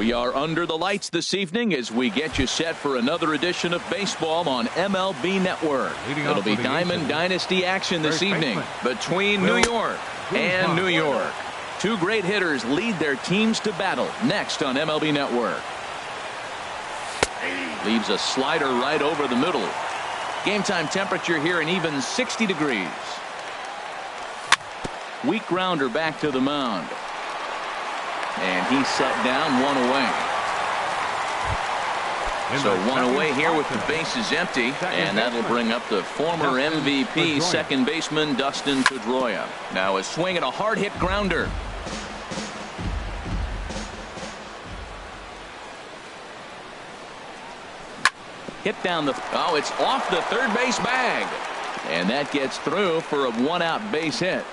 We are under the lights this evening as we get you set for another edition of baseball on MLB Network. It'll be Diamond Dynasty action this evening between New York and New York. Two great hitters lead their teams to battle next on MLB Network. Leaves a slider right over the middle. Game time temperature here an even 60 degrees. Weak grounder back to the mound. And he's set down, one away. So one away here with the bases empty, and that'll bring up the former MVP second baseman Dustin Pedroia. Now a swing and a hard hit grounder. Hit down the, it's off the third base bag, and that gets through for a one-out base hit.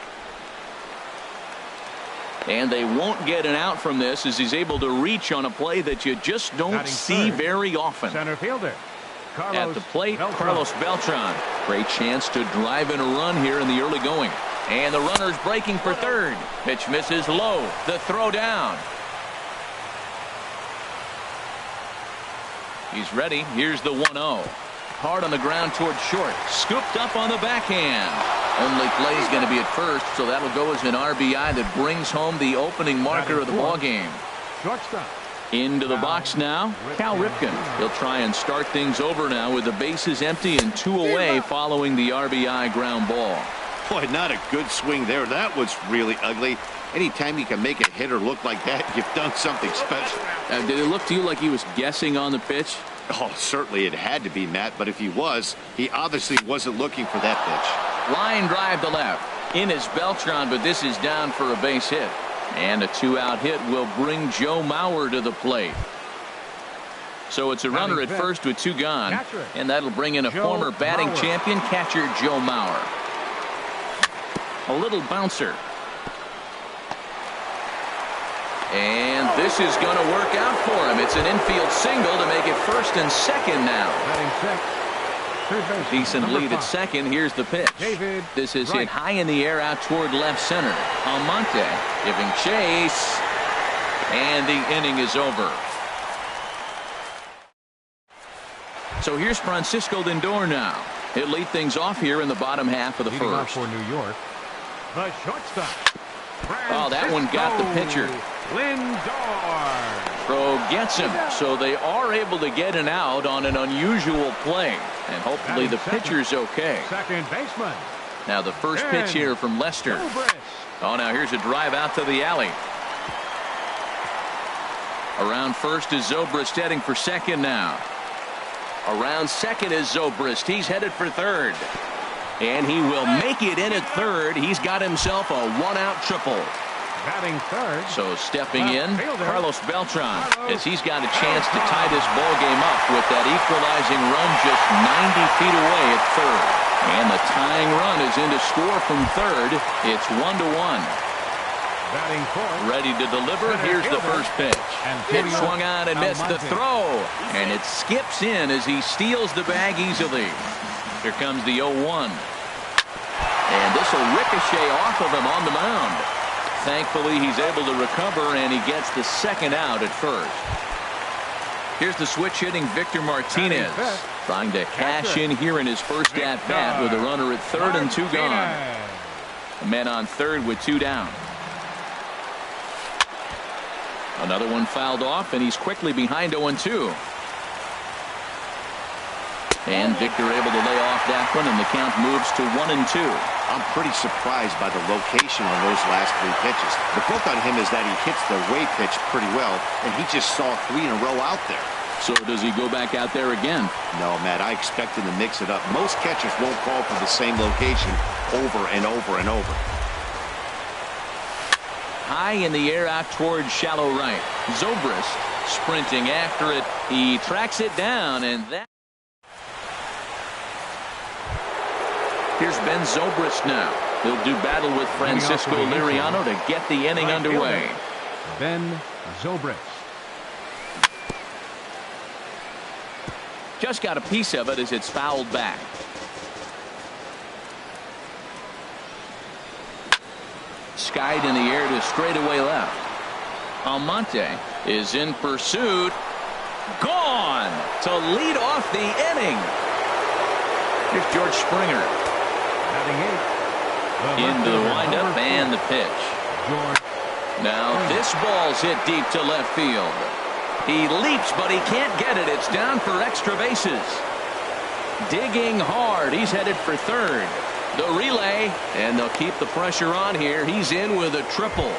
And they won't get an out from this as he's able to reach on a play that you just don't see very often. Center fielder at the plate, Carlos Beltran. Great chance to drive in a run here in the early going. And the runner's breaking for third. Pitch misses low. The throw down. He's ready. Here's the 1-0. Hard on the ground toward short. Scooped up on the backhand. Only play is going to be at first, so that'll go as an RBI that brings home the opening marker of the ball game. Shortstop. Into the box now, Cal Ripken. He'll try and start things over now with the bases empty and two away following the RBI ground ball. Boy, not a good swing there. That was really ugly. Anytime you can make a hitter look like that, you've done something special. Did it look to you like he was guessing on the pitch? Oh, certainly it had to be, Matt, but if he was, he obviously wasn't looking for that pitch. Line drive to left. In is Beltran, but this is down for a base hit. And a two-out hit will bring Joe Mauer to the plate. So it's a runner at first with two gone, and that'll bring in a former batting champion, catcher Joe Mauer. A little bouncer. And this is going to work out for him. It's an infield single to make it first and second now. Decent lead at second. Here's the pitch. This is hit high in the air out toward left center. Almonte giving chase. And the inning is over. So here's Francisco Lindor now. He'll lead things off here in the bottom half of the first. For New York, the shortstop. Oh, that one got the pitcher. Lindor. Throw gets him, so they are able to get an out on an unusual play, and hopefully the pitcher's okay. Second baseman. Now the first pitch here from Lester. Oh, now here's a drive out to the alley. Around first is Zobrist heading for second now. Around second is Zobrist. He's headed for third. And he will make it in at third. He's got himself a one-out triple. Batting third. So stepping in, Carlos Beltran, as he's got a chance to tie this ball game up with that equalizing run just 90 feet away at third. And the tying run is in to score from third. It's 1-1. Batting fourth. Ready to deliver. Here's the first pitch. It swung on and missed the throw. And it skips in as he steals the bag easily. Here comes the 0-1. And this will ricochet off of him on the mound. Thankfully, he's able to recover, and he gets the second out at first. Here's the switch hitting Victor Martinez, trying to cash in here in his first at-bat with a runner at third and two gone. A man on third with two down. Another one fouled off, and he's quickly behind 0-2. And Victor able to lay off that one, and the count moves to 1-2. I'm pretty surprised by the location on those last three pitches. The book on him is that he hits the way pitch pretty well, and he just saw three in a row out there. So does he go back out there again? No, Matt, I expect him to mix it up. Most catchers won't call for the same location over and over and over. High in the air out towards shallow right. Zobrist sprinting after it. He tracks it down, and that. Here's Ben Zobrist now. He'll do battle with Francisco Liriano to get the inning underway. Ben Zobrist. Just got a piece of it as it's fouled back. Skied in the air to straightaway left. Almonte is in pursuit. Gone to lead off the inning. Here's George Springer. Into the windup and the pitch. Now this ball's hit deep to left field. He leaps, but he can't get it. It's down for extra bases. Digging hard. He's headed for third. The relay, and they'll keep the pressure on here. He's in with a triple.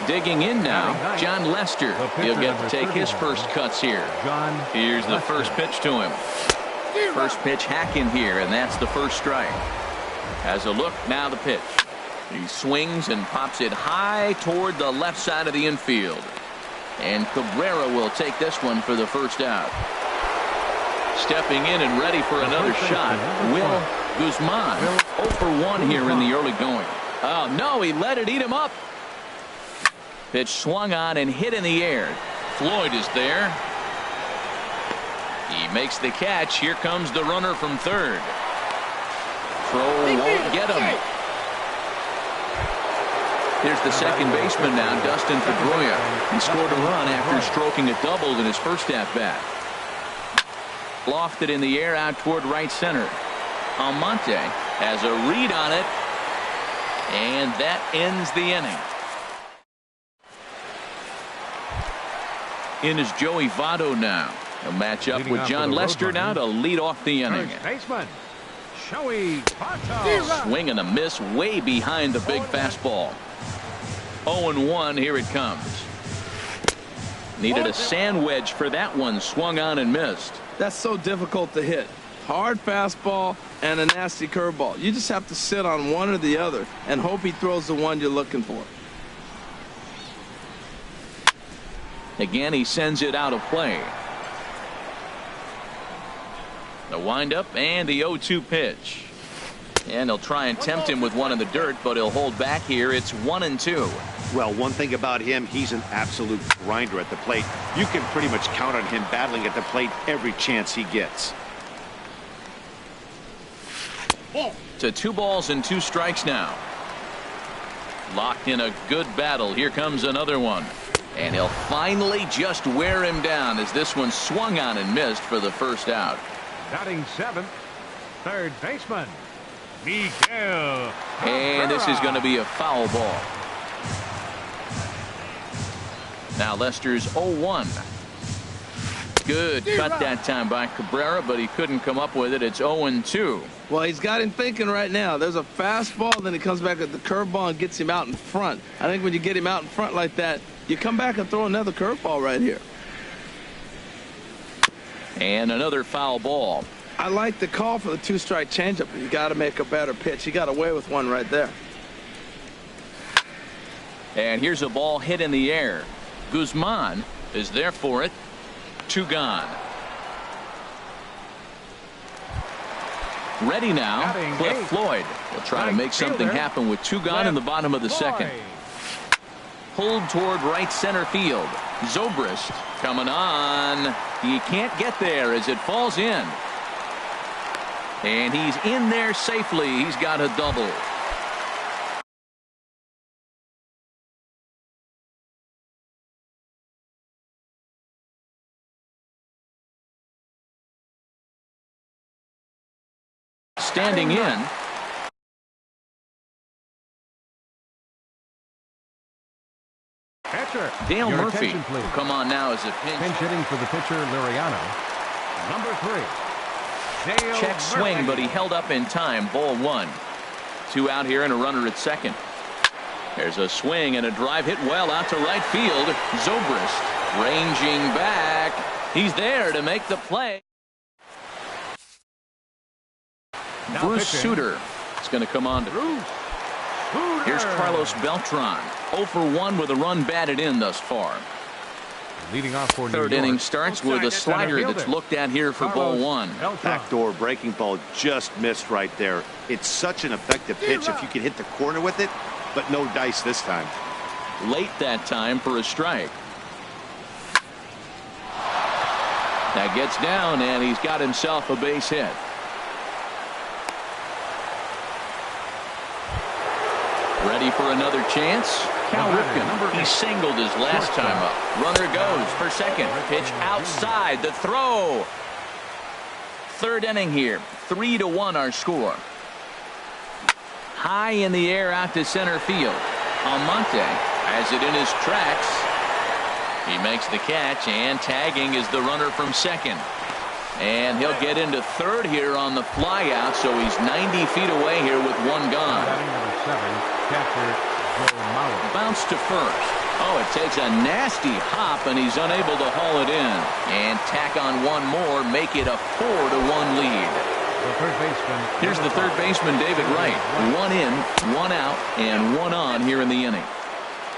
Digging in now, John Lester. He'll get to take his first cuts here. Here's the first pitch to him. First pitch hacking here, and that's the first strike. As a look, now the pitch. He swings and pops it high toward the left side of the infield. And Cabrera will take this one for the first out. Stepping in and ready for another shot, Will Guzman. 0 for 1 here in the early going. Oh, no, he let it eat him up. Pitch swung on and hit in the air. Floyd is there. He makes the catch. Here comes the runner from third. Throw won't get him. Here's the second baseman now, Dustin Pedroia. He scored a run after stroking a double in his first at-bat. Lofted in the air out toward right center. Almonte has a read on it, and that ends the inning. In is Joey Votto now. He'll match up with John Lester now to lead off the inning. Baseman, Joey Votto. Swing and a miss way behind the big fastball. 0-1, here it comes. Needed a sand wedge for that one. Swung on and missed. That's so difficult to hit. Hard fastball and a nasty curveball. You just have to sit on one or the other and hope he throws the one you're looking for. Again, he sends it out of play. The windup and the 0-2 pitch. And they'll try and tempt him with one in the dirt, but he'll hold back here. It's 1-2. Well, one thing about him, he's an absolute grinder at the plate. You can pretty much count on him battling at the plate every chance he gets. To 2 balls and 2 strikes now. Locked in a good battle. Here comes another one. And he'll finally just wear him down as this one swung on and missed for the first out. Batting 7th, third baseman, Miguel. And this is going to be a foul ball. Now Lester's 0-1. Good cut that time by Cabrera, but he couldn't come up with it. It's 0-2. Well, he's got him thinking right now. There's a fastball, then he comes back at the curveball and gets him out in front. I think when you get him out in front like that, you come back and throw another curveball right here. And another foul ball. I like the call for the 2-strike changeup. You got to make a better pitch. He got away with one right there. And here's a ball hit in the air. Guzman is there for it. 2 gone. Ready now, Cliff Floyd will try to make something happen with 2 gone in the bottom of the second. Pulled toward right center field. Zobrist coming on. He can't get there as it falls in. And he's in there safely. He's got a double. Standing in. Catcher, Dale your Murphy attention, please. will come on now as a pinch. Pinch hitting for the pitcher, Liriano. Number 3. Dale Check Murphy. swing, but he held up in time. Ball 1. 2 out here and a runner at second. There's a swing and a drive hit well out to right field. Zobrist ranging back. He's there to make the play. Now Bruce pitching. Sutter is going to come on to. Here's Carlos Beltran. 0 for 1 with a run batted in thus far. Leading off for Third New York. inning starts with a slider that's looked at here for ball 1. Backdoor breaking ball just missed right there. It's such an effective pitch if you can hit the corner with it, but no dice this time. Late that time for a strike. That gets down, and he's got himself a base hit. Ready for another chance. Cal Ripken, he singled his last time up. Runner goes for second. Pitch outside. The throw. Third inning here. 3-1 our score. High in the air out to center field. Almonte has it in his tracks. He makes the catch, and tagging is the runner from second. And he'll get into third here on the flyout, so he's 90 feet away here with one gone. Number 7, catcher Joe Mauer. Bounce to first. Oh, it takes a nasty hop, and he's unable to haul it in. And tack on one more, make it a 4-1 lead. The third baseman. Here's the third baseman, David Wright. One in, one out, and one on here in the inning.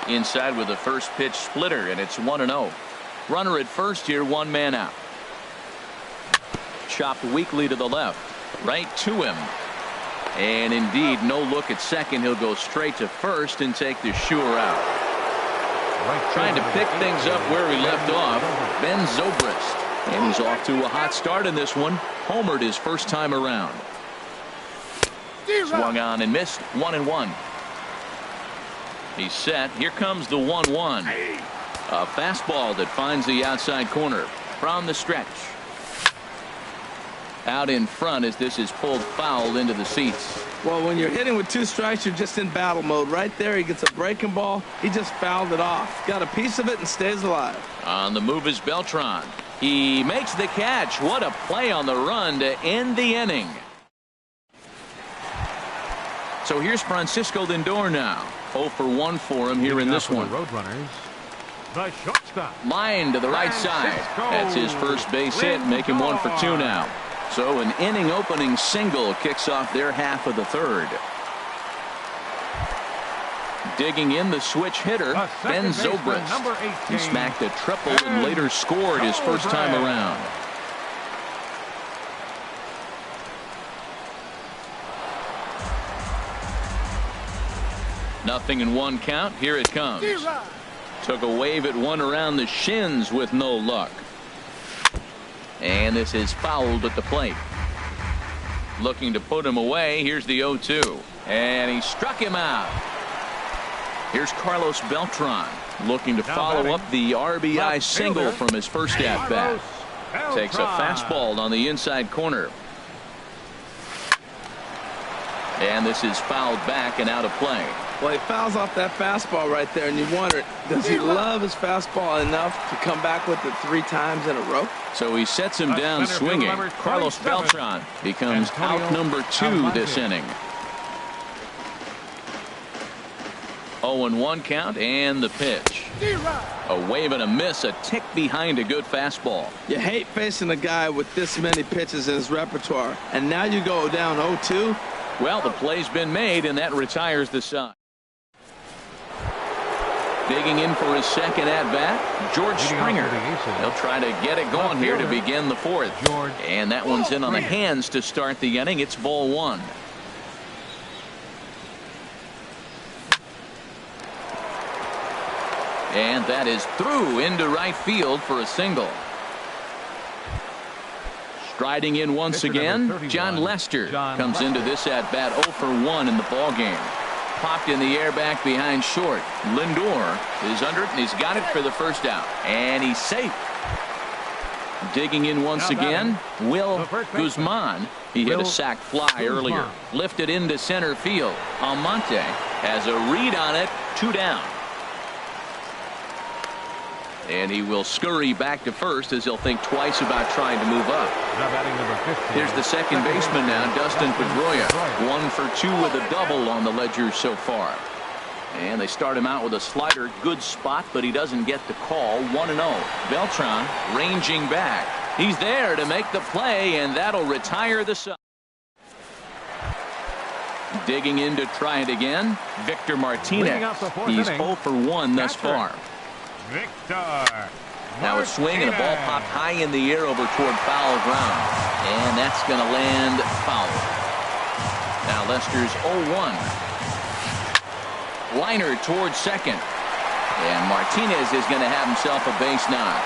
Inside with the first pitch splitter, and it's 1-0. Runner at first here, one man out. Chopped weakly to the left. Right to him. And indeed, no look at second. He'll go straight to first and take the sure out. Trying to pick things up where he left off, Ben Zobrist. And he's off to a hot start in this one. Homered his first time around. Swung on and missed. 1-1. He's set. Here comes the 1-1. A fastball that finds the outside corner from the stretch. Out in front as this is pulled foul into the seats. Well, when you're hitting with 2 strikes, you're just in battle mode. Right there, he gets a breaking ball. He just fouled it off. Got a piece of it and stays alive. On the move is Beltran. He makes the catch. What a play on the run to end the inning. So here's Francisco Lindor now. 0 for 1 for him here in this one. Roadrunners. The shortstop. Line to the right side. That's his first base hit. Make him 1 for 2 now. So an inning opening single kicks off their half of the third. Digging in the switch hitter, Ben Zobrist. He smacked a triple and later scored his first time around. Nothing in 1 count. Here it comes. Took a wave at one around the shins with no luck. And this is fouled at the plate. Looking to put him away. Here's the 0-2. And he struck him out. Here's Carlos Beltran looking to follow up the RBI single from his first at-bat. Takes a fastball on the inside corner. And this is fouled back and out of play. Well, he fouls off that fastball right there, and you wonder, does he love his fastball enough to come back with it 3 times in a row? So he sets him down swinging. Carlos Beltran becomes out number 2 this inning. 0-1 count and the pitch. A wave and a miss, a tick behind a good fastball. You hate facing a guy with this many pitches in his repertoire, and now you go down 0-2. Well, the play's been made, and that retires the side. Digging in for his second at-bat, George Springer. He'll try to get it going here to begin the 4th. And that one's in on the hands to start the inning. It's ball 1. And that is through into right field for a single. Striding in once again, John Lester comes into this at-bat 0 for 1 in the ballgame. Popped in the air back behind short. Lindor is under it, and he's got it for the first out. And he's safe. Digging in once again, Will Guzman. He hit a sac fly earlier. Lifted into center field. Almonte has a read on it. 2 down. And he will scurry back to first as he'll think twice about trying to move up. Here's the second baseman now, Dustin Pedroia. 1 for 2 with a double on the ledger so far. And they start him out with a slider. Good spot, but he doesn't get the call. 1-0. Beltran ranging back. He's there to make the play, and that'll retire the side. Digging in to try it again, Victor Martinez. He's 0 for 1 thus far. Now a swing and a ball popped high in the air over toward foul ground. And that's going to land foul. Now Lester's 0-1. Liner towards second. And Martinez is going to have himself a base knock.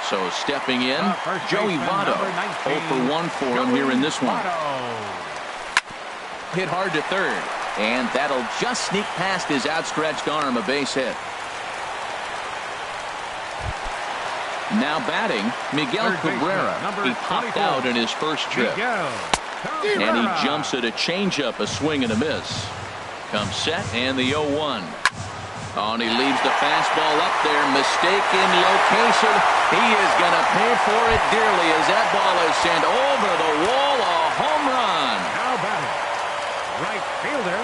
So stepping in, Joey Votto. 0 for 1 for him here in this one. hit hard to third. And that'll just sneak past his outstretched arm, a base hit. Now batting, Miguel Cabrera. He popped out in his first trip. And he jumps at a changeup, a swing and a miss. Comes set and the 0-1. Oh, and he leaves the fastball up there. Mistaken location. He is going to pay for it dearly as that ball is sent over the wall. A home run. Now batting, right fielder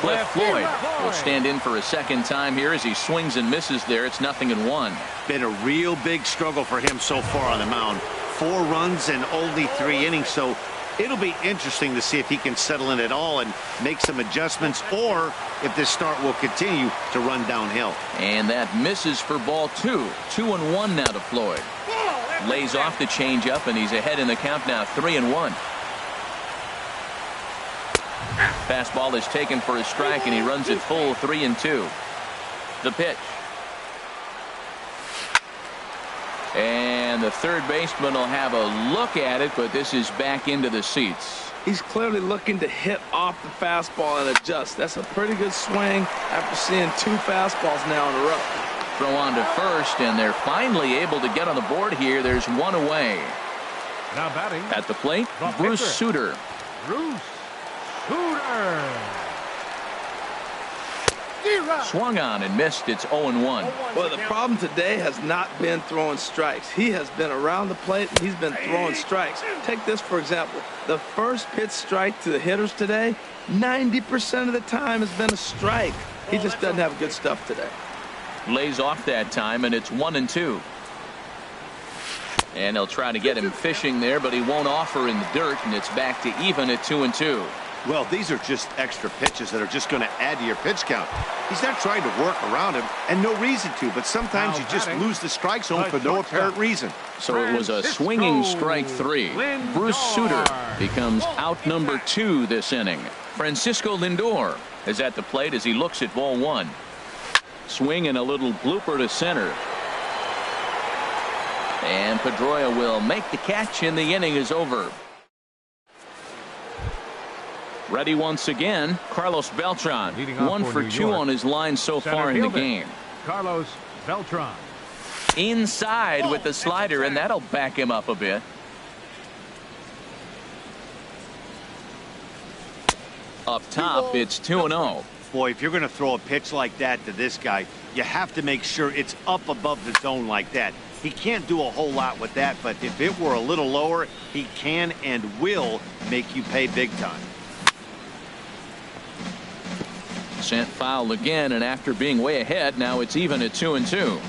Cliff Floyd will stand in for a second time here as he swings and misses there. It's 0-1. Been a real big struggle for him so far on the mound. 4 runs and only 3 innings, so it'll be interesting to see if he can settle in at all and make some adjustments, or if this start will continue to run downhill. And that misses for ball 2. 2-1 now to Floyd. Lays off the changeup, and he's ahead in the count now, 3-1. Fastball is taken for a strike, and he runs it full, 3-2. The pitch. And the third baseman will have a look at it, but this is back into the seats. He's clearly looking to hit off the fastball and adjust. That's a pretty good swing after seeing 2 fastballs now in a row. Throw on to first, and they're finally able to get on the board here. There's 1 away. now batting At the plate, the Bruce pitcher. Sutter. Bruce Sutter. Swung on and missed. It's 0-1. Well, the problem today has not been throwing strikes. He has been around the plate, and he's been throwing strikes. Take this, for example. The first pitch strike to the hitters today, 90% of the time has been a strike. He just doesn't have good stuff today. Lays off that time, and it's 1-2. And they'll try to get him fishing there, but he won't offer in the dirt, and it's back to even at 2-2. Well, these are just extra pitches that are just going to add to your pitch count. He's not trying to work around him, and no reason to, but sometimes you just lose the strike zone for no apparent reason. So it was a swinging strike 3. Bruce Sutter becomes out number 2 this inning. Francisco Lindor is at the plate as he looks at ball 1. Swing and a little blooper to center. And Pedroia will make the catch, and the inning is over. Ready once again, Carlos Beltran. 1 for 2 on his line so far in the game. Carlos Beltran. Inside with the slider, and that'll back him up a bit. Up top, it's 2-0. Boy, if you're going to throw a pitch like that to this guy, you have to make sure it's up above the zone like that. He can't do a whole lot with that, but if it were a little lower, he can and will make you pay big time. Sent foul again, and after being way ahead, now it's even at 2-2.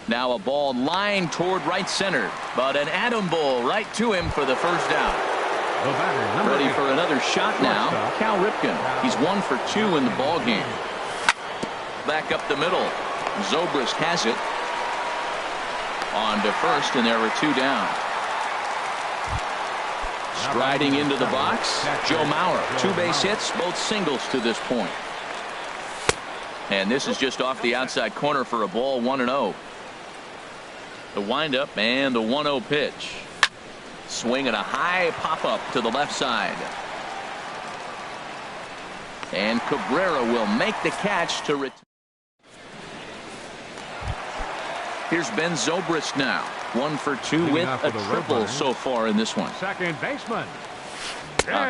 Now a ball lined toward right center, but an atom ball right to him for the first down. The batter, Ready for another shot now, Cal Ripken. He's 1 for 2 in the ball game. Back up the middle. Zobrist has it. On to first, and there were 2 down. Striding into the box, Joe Mauer. 2 base hits, both singles to this point. And this is just off the outside corner for a ball, 1-0. The windup and the 1-0 pitch. Swing and a high pop-up to the left side. And Cabrera will make the catch to return. Here's Ben Zobrist now. 1 for 2 with a triple so far in this one. Second baseman.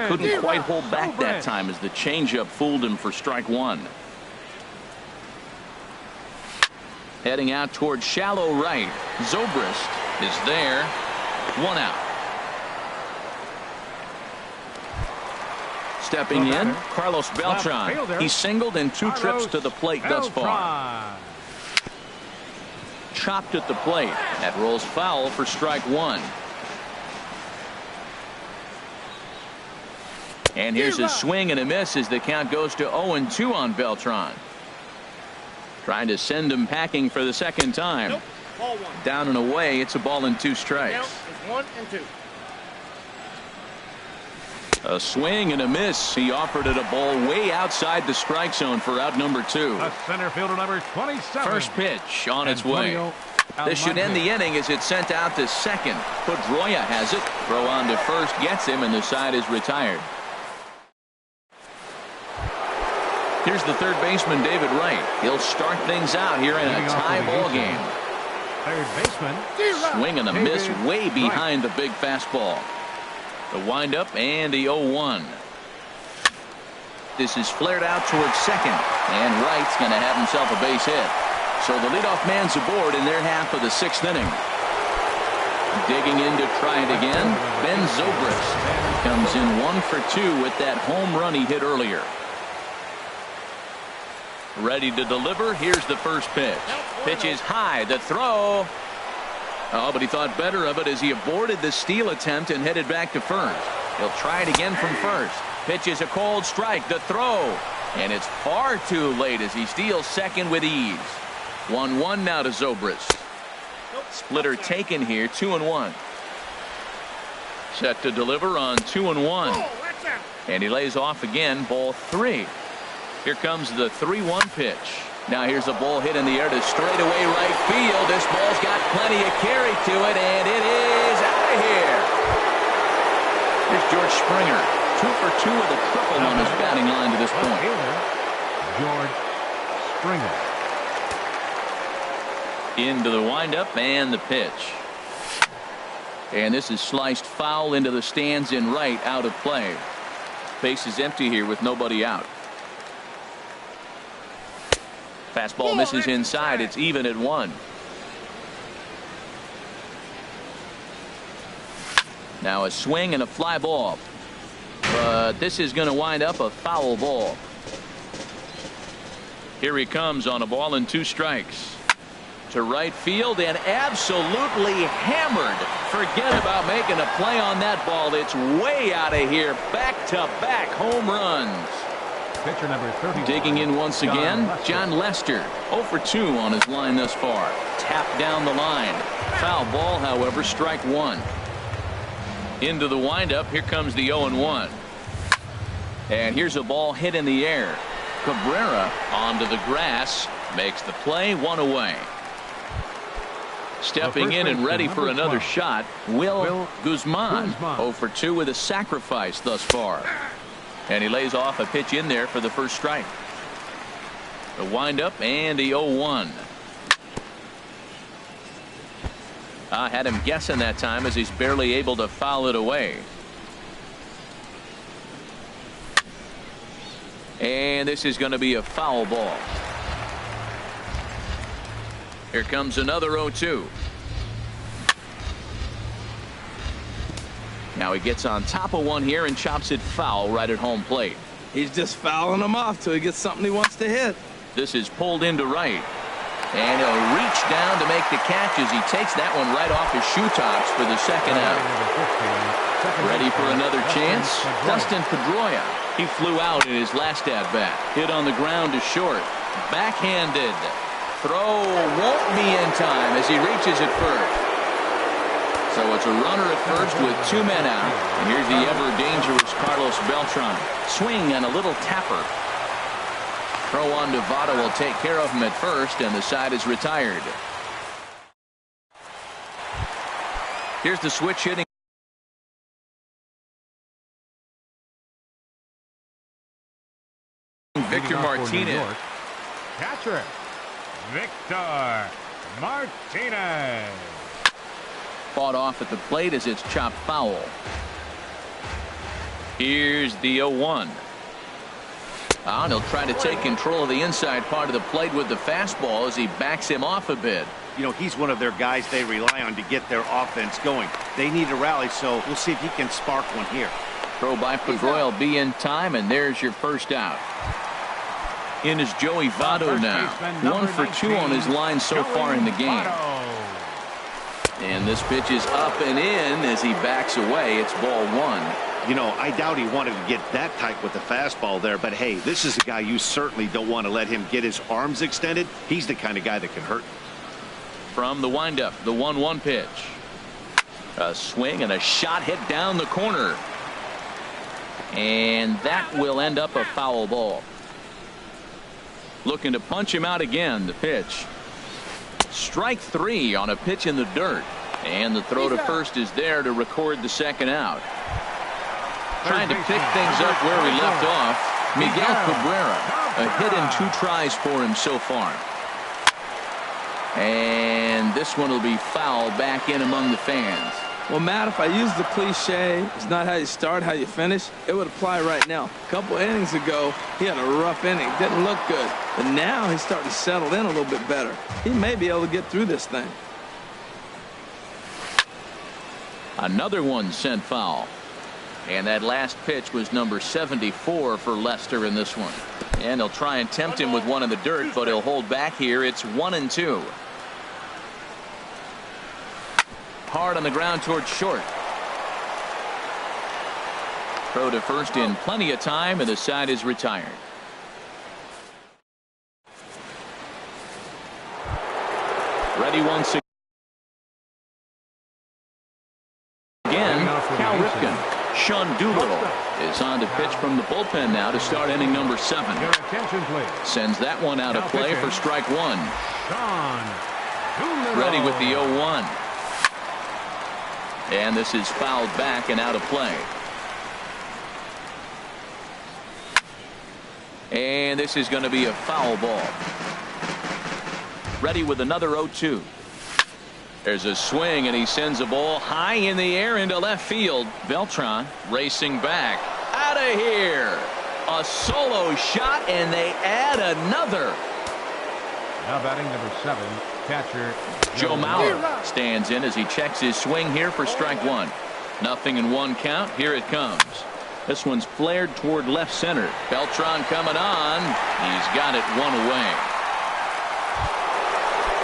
Couldn't quite hold back that time as the changeup fooled him for strike 1. Heading out towards shallow right. Zobrist is there. 1 out. Stepping in, Carlos Beltran. He's singled in 2 trips to the plate thus far. Chopped at the plate. That rolls foul for strike 1. And here's a swing and a miss as the count goes to 0-2 on Beltran. Trying to send him packing for the second time. Nope. Ball 1. Down and away. It's a ball and 2 strikes. Count is 1 and 2. A swing and a miss. He offered it a ball way outside the strike zone for out number 2. The center fielder, number 27. First pitch on its way. This should end the inning as it's sent out to second. Pedroia has it. Throw on to first gets him, and the side is retired. Here's the third baseman, David Wright. He'll start things out here in a tie ball game. Third baseman. Swing and a miss way behind the big fastball. The windup and the 0-1. This is flared out towards second, and Wright's going to have himself a base hit. So the leadoff man's aboard in their half of the sixth inning. Digging in to try it again, Ben Zobrist comes in 1 for 2 with that home run he hit earlier. Ready to deliver. Here's the first pitch. Pitch is high. The throw. Oh, but he thought better of it as he aborted the steal attempt and headed back to first. He'll try it again from first. Pitch is a cold strike. The throw. And it's far too late as he steals second with ease. 1-1 now to Zobrist. Splitter taken here. 2-1. Set to deliver on 2-1. And he lays off again. Ball 3. Here comes the 3-1 pitch. Now here's a ball hit in the air to straightaway right field. This ball's got plenty of carry to it, and it is out of here. Here's George Springer. 2 for 2 with a triple on his batting line to this point. George Springer. Into the windup and the pitch. And this is sliced foul into the stands in right, out of play. Base is empty here with nobody out. Fastball misses inside. It's even at 1. Now a swing and a fly ball. But this is going to wind up a foul ball. Here he comes on a ball and 2 strikes. To right field and absolutely hammered. Forget about making a play on that ball. It's way out of here. Back-to-back home runs. Pitcher number 30. Digging in once again, John Lester. 0 for 2 on his line thus far. Tapped down the line. Foul ball, however, strike 1. Into the windup. Here comes the 0-1. And here's a ball hit in the air. Cabrera onto the grass. Makes the play. 1 away. Stepping in and ready for another shot, Will Guzman. 0 for 2 with a sacrifice thus far. And he lays off a pitch in there for the first strike. The windup and the 0-1. I had him guessing that time as he's barely able to foul it away. And this is going to be a foul ball. Here comes another 0-2. Now he gets on top of one here and chops it foul right at home plate. He's just fouling him off till he gets something he wants to hit. This is pulled into right. And he'll reach down to make the catch as he takes that one right off his shoe tops for the second out. Ready for another chance? Dustin Pedroia. He flew out in his last at-bat. Hit on the ground to short. Backhanded. Throw won't be in time as he reaches it first. So it's a runner at first with 2 men out. And here's the ever-dangerous Carlos Beltran. Swing and a little tapper. Throw on to Votto will take care of him at first, and the side is retired. Here's the switch hitting. Victor Martinez. Catcher, Victor Martinez. Fought off at the plate as it's chopped foul. Here's the 0-1. And he'll try to take control of the inside part of the plate with the fastball as he backs him off a bit. You know, he's one of their guys they rely on to get their offense going. They need a rally, so we'll see if he can spark one here. Throw by Pedroia will be in time, and there's your first out. In is Joey Votto now. 1 for 2 on his line so far in the game. And this pitch is up and in as he backs away. It's ball 1. You know, I doubt he wanted to get that tight with the fastball there, but hey, this is a guy you certainly don't want to let him get his arms extended. He's the kind of guy that can hurt. From the windup, the 1-1 pitch. A swing and a shot hit down the corner. And that will end up a foul ball. Looking to punch him out again. The pitch. Strike 3 on a pitch in the dirt. And the throw to first is there to record the second out. Trying to pick things up where he left off, Miguel Cabrera. A hit in 2 tries for him so far. And this one will be foul back in among the fans. Well, Matt, if I use the cliche, it's not how you start, how you finish, it would apply right now. A couple innings ago, he had a rough inning. Didn't look good. But now he's starting to settle in a little bit better. He may be able to get through this thing. Another one sent foul. And that last pitch was number 74 for Lester in this one. And they'll try and tempt him with one in the dirt, but he'll hold back here. It's 1-2. Hard on the ground towards short. Throw to first in plenty of time, and the side is retired. Ready once again. Cal Ripken. Sean Doolittle is on to pitch from the bullpen now to start inning number 7. Your attention, please. Sends that one out of play for strike 1. Sean Doolittle. Ready with the 0-1. And this is fouled back and out of play. And this is going to be a foul ball. Ready with another 0-2. There's a swing, and he sends a ball high in the air into left field. Beltran racing back. Out of here. A solo shot, and they add another. Now batting number 7, catcher Joe Mauer stands in as he checks his swing here for strike 1. Nothing in 1 count. Here it comes. This one's flared toward left center. Beltran coming on. He's got it 1 away.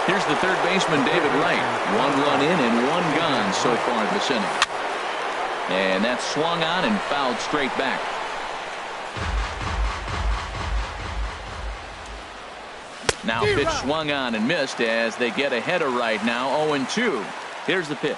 Here's the third baseman, David Wright. 1 run in and 1 gone so far this inning. And that's swung on and fouled straight back. Now pitch swung on and missed as they get ahead of Wright now 0-2. Here's the pitch.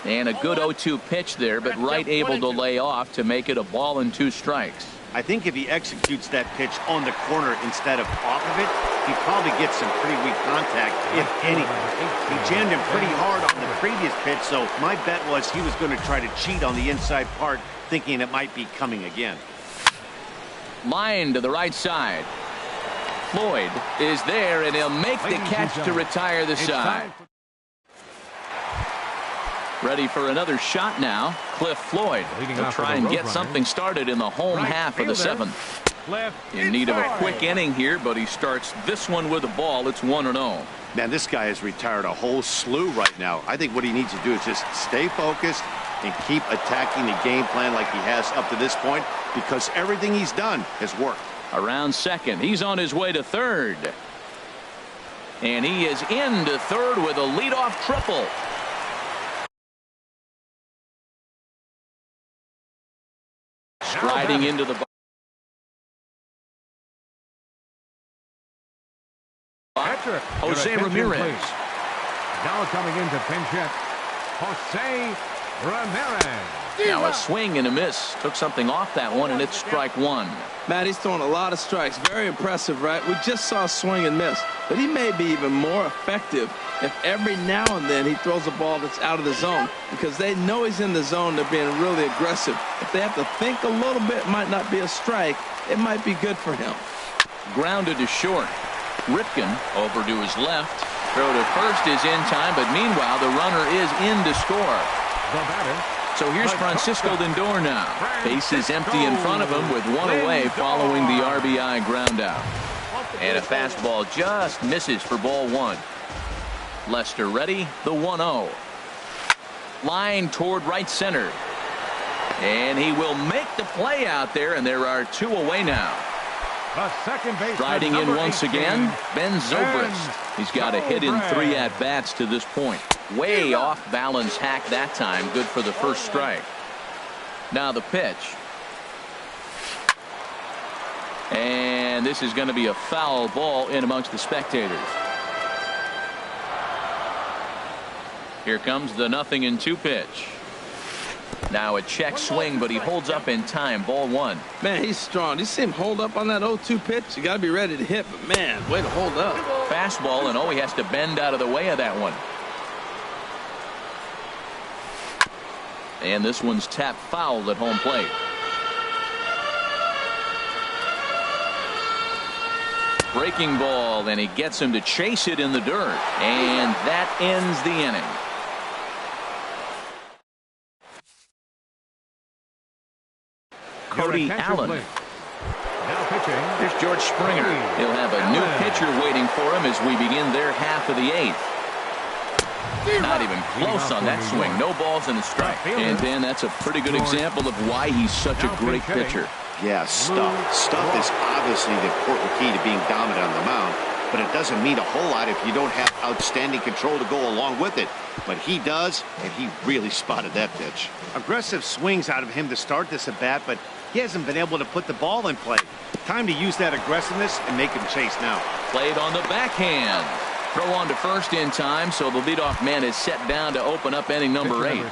And a good 0-2 pitch there, but Wright able to lay off to make it a ball and 2 strikes. I think if he executes that pitch on the corner instead of off of it, he probably gets some pretty weak contact, if anything. He jammed him pretty hard on the previous pitch, so my bet was he was going to try to cheat on the inside part, thinking it might be coming again. Line to the right side. Floyd is there, and he'll make the catch to retire the side. Ready for another shot now. Cliff Floyd will try and get something started in the home half of the 7th. In need of a quick inning here, but he starts this one with a ball. It's 1-0. Man, this guy has retired a whole slew right now. I think what he needs to do is just stay focused and keep attacking the game plan like he has up to this point, because everything he's done has worked. Around second. He's on his way to third. And he is into third with a leadoff triple. Striding into the box, Jose Ramirez. Now coming into pinch hit, Jose Ramirez. Now a swing and a miss. Took something off that one, and it's strike 1. Matt, he's throwing a lot of strikes. Very impressive, right? We just saw a swing and miss. But he may be even more effective if every now and then he throws a ball that's out of the zone, because they know he's in the zone. They're being really aggressive. If they have to think a little bit, it might not be a strike. It might be good for him. Grounded to short. Ripken over to his left. Throw to first is in time, but meanwhile the runner is in to score. The batter. So here's Francisco Lindor now. Base is empty in front of him with 1 away following the RBI ground out. And a fastball just misses for ball 1. Lester ready, the 1-0. Line toward right center. And he will make the play out there, and there are 2 away now. The second base. Riding in once again, Ben Zobrist. He's got a hit in 3 at-bats to this point. Way off balance hack that time. Good for the first strike. Now the pitch. And this is going to be a foul ball in amongst the spectators. Here comes the 0-2 pitch. Now a check swing, but he holds up in time. Ball one. Man, he's strong. You see him hold up on that 0-2 pitch? You got to be ready to hit, but man, way to hold up. Fastball, and oh, he has to bend out of the way of that one. And this one's tapped foul at home plate. Breaking ball, and he gets him to chase it in the dirt. And that ends the inning. Cody Allen. Now pitching. Here's George Springer. He'll have a new pitcher waiting for him as we begin their half of the eighth. Not even close on that swing. No balls and a strike. And Dan, that's a pretty good example of why he's such a great pitcher. Yeah, stuff. Stuff is obviously the important key to being dominant on the mound, but it doesn't mean a whole lot if you don't have outstanding control to go along with it. But he does, and he really spotted that pitch. Aggressive swings out of him to start this at bat, but he hasn't been able to put the ball in play. Time to use that aggressiveness and make him chase now. Played on the backhand. Throw on to first in time, so the leadoff man is set down to open up inning number 8.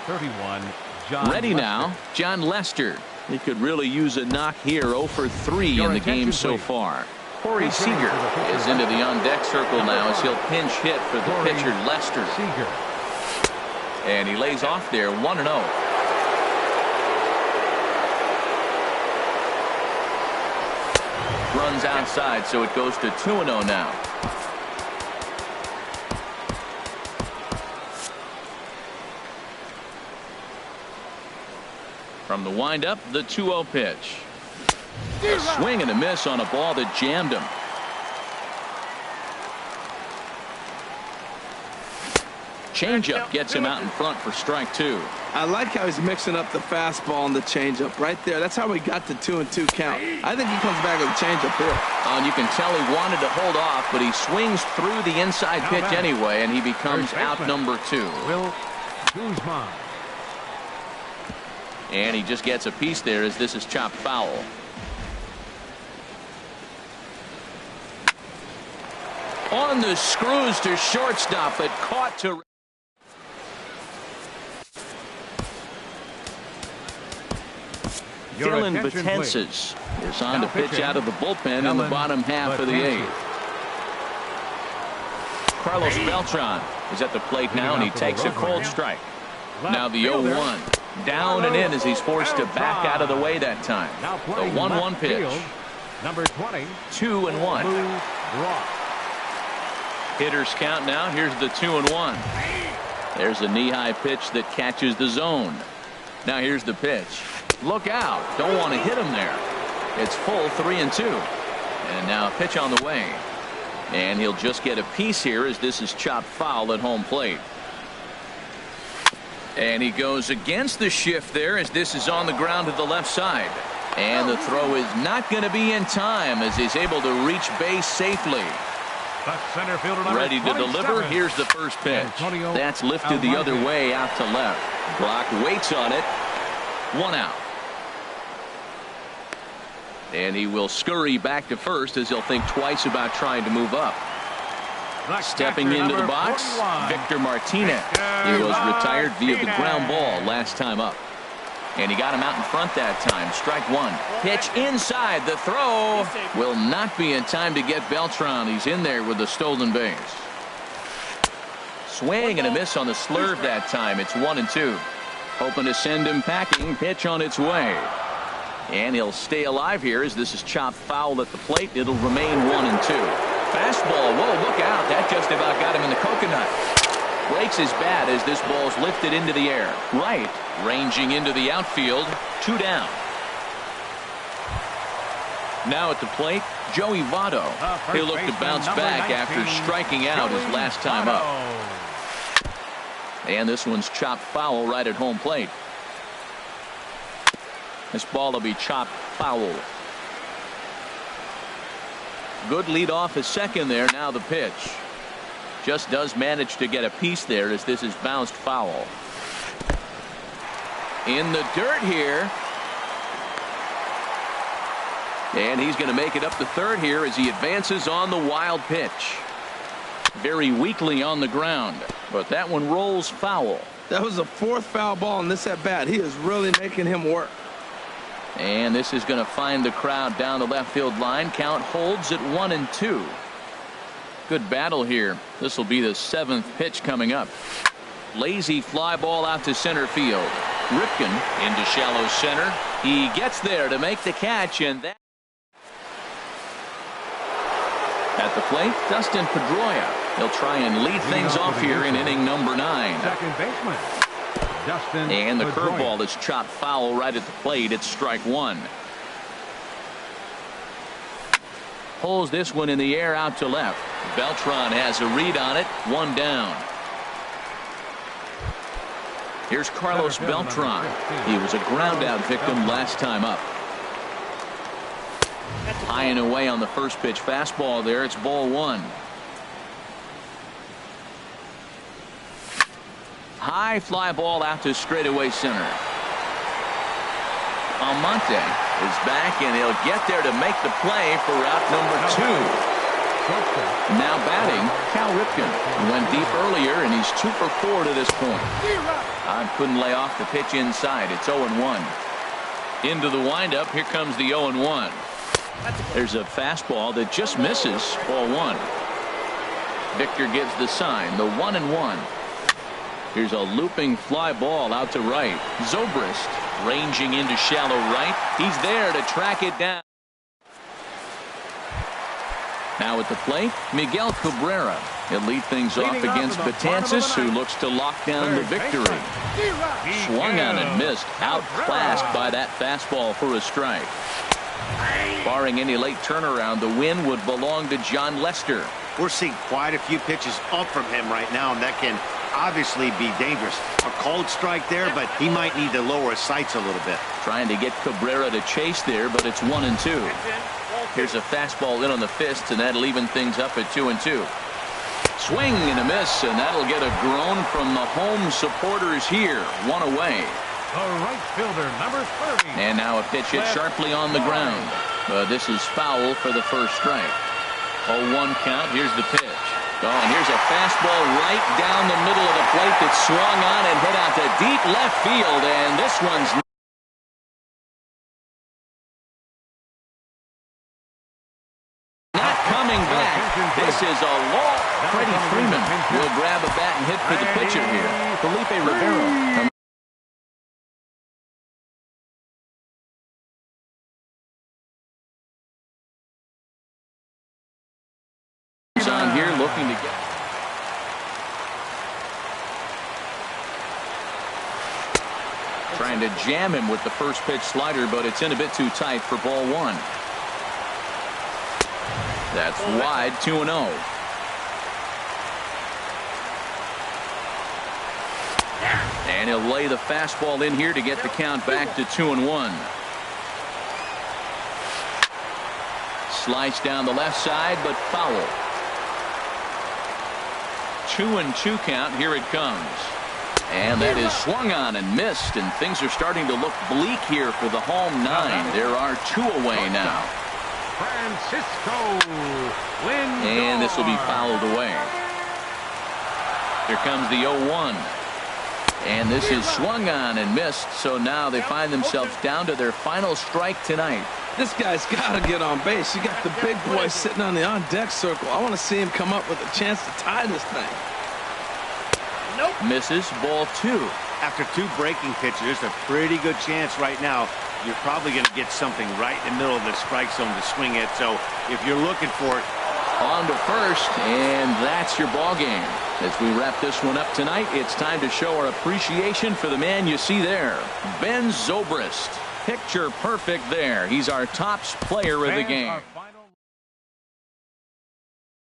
Ready now, John Lester. He could really use a knock here. 0 for 3 in the game so far. Corey Seager is into the on-deck circle now as he'll pinch hit for the pitcher Lester. And he lays off there 1-0. Runs outside, so it goes to 2-0 now. From the windup, the 2-0 pitch. A swing and a miss on a ball that jammed him. Changeup gets him out in front for strike 2. I like how he's mixing up the fastball and the changeup right there. That's how we got the 2-2 count. I think he comes back with a changeup here. And you can tell he wanted to hold off, but he swings through the inside pitch anyway, and he becomes out number 2. Will Guzman. And he just gets a piece there as this is chopped foul. On the screws to shortstop, but caught to... Dylan Betances is on to pitch out of the bullpen in the bottom half of the 8th. Carlos Beltran is at the plate now, and he takes a cold strike. Now the 0-1. Down and in as he's forced to back out of the way that time. The 1-1 pitch. Number 20. 2-1. Hitters count now. Here's the 2-1. There's a knee-high pitch that catches the zone. Now here's the pitch. Look out. Don't want to hit him there. It's full 3-2. And now a pitch on the way. And he'll just get a piece here as this is chopped foul at home plate. And he goes against the shift there as this is on the ground to the left side. And the throw is not going to be in time as he's able to reach base safely. Ready to deliver. Here's the first pitch. That's lifted the other way out to left. Brock waits on it. 1 out. And he will scurry back to first as he'll think twice about trying to move up. Stepping into the box, Victor Martinez. He was retired via the ground ball last time up. And he got him out in front that time. Strike 1. Pitch inside. The throw will not be in time to get Beltran. He's in there with the stolen base. Swing and a miss on the slurve that time. It's 1-2. Hoping to send him packing. Pitch on its way. And he'll stay alive here as this is chopped foul at the plate. It'll remain 1-2. Fastball. Whoa, look out. That just about got him in the coconut. Breaks his bat as this ball's lifted into the air. Right. Ranging into the outfield. 2 down. Now at the plate, Joey Votto. He'll look to bounce back after striking out his last time up. And this one's chopped foul right at home plate. This ball will be chopped foul. Good lead off his second there. Now the pitch. Just does manage to get a piece there as this is bounced foul. In the dirt here. And he's going to make it up the third here as he advances on the wild pitch. Very weakly on the ground, but that one rolls foul. That was the 4th foul ball in this at-bat. He is really making him work. And this is going to find the crowd down the left field line. Count holds at 1-2. Good battle here. This will be the 7th pitch coming up. Lazy fly ball out to center field. Ripken into shallow center. He gets there to make the catch, and that at the plate, Dustin Pedroia. He'll try and lead things off here in inning number 9. Second baseman, Dustin And the Pedroia. curveball is chopped foul right at the plate. It's strike 1. Pulls this one in the air out to left. Beltran has a read on it. 1 down. Here's Carlos Beltran. He was a ground out victim last time up. High and away on the first pitch fastball there. It's ball 1. High fly ball out to straightaway center. Almonte is back, and he'll get there to make the play for route number 2. Now batting, Cal Ripken. He went deep earlier, and he's 2 for 4 to this point. Couldn't lay off the pitch inside. It's 0-1. Into the windup. Here comes the 0-1. There's a fastball that just misses. Ball 1. Victor gives the sign. The 1-1. Here's a looping fly ball out to right. Zobrist ranging into shallow right. He's there to track it down. Now at the plate, Miguel Cabrera. He'll lead things off against Betances, who looks to lock down the victory. Swung on and missed. Outclassed by that fastball for a strike. Barring any late turnaround, the win would belong to John Lester. We're seeing quite a few pitches up from him right now, and that can obviously be dangerous. A cold strike there, but he might need to lower his sights a little bit. Trying to get Cabrera to chase there, but it's 1-2. Here's a fastball in on the fist, and that'll even things up at 2-2. Swing and a miss, and that'll get a groan from the home supporters here. 1 away. The right fielder, number 30. And now a pitch hit sharply on the ground. This is foul for the first strike. 0-1 count. Here's the pitch. And here's a fastball right down the middle of the plate that swung on and hit out to deep left field. And this one's not coming back. This is a long. Freddie Freeman will grab a bat and hit for the pitcher here. Felipe Rivera. On here looking to get. Trying to jam him with the first pitch slider, but it's in a bit too tight for ball 1. That's wide. 2-0. And he'll lay the fastball in here to get the count back to 2-1. Slice down the left side, but foul. 2-2 count. Here it comes. And that is swung on and missed, and things are starting to look bleak here for the home 9. There are 2 away now. Francisco Lindor. And this will be fouled away. Here comes the 0-1. And this is swung on and missed, so now they find themselves down to their final strike tonight. This guy's got to get on base. You got the big boy sitting on the on-deck circle. I want to see him come up with a chance to tie this thing. Nope. Misses. Ball 2. After 2 breaking pitches, there's a pretty good chance right now you're probably going to get something right in the middle of the strike zone to swing at. So if you're looking for it. On to first, and that's your ball game. As we wrap this one up tonight, it's time to show our appreciation for the man you see there, Ben Zobrist. Picture perfect there. He's our top player of the game.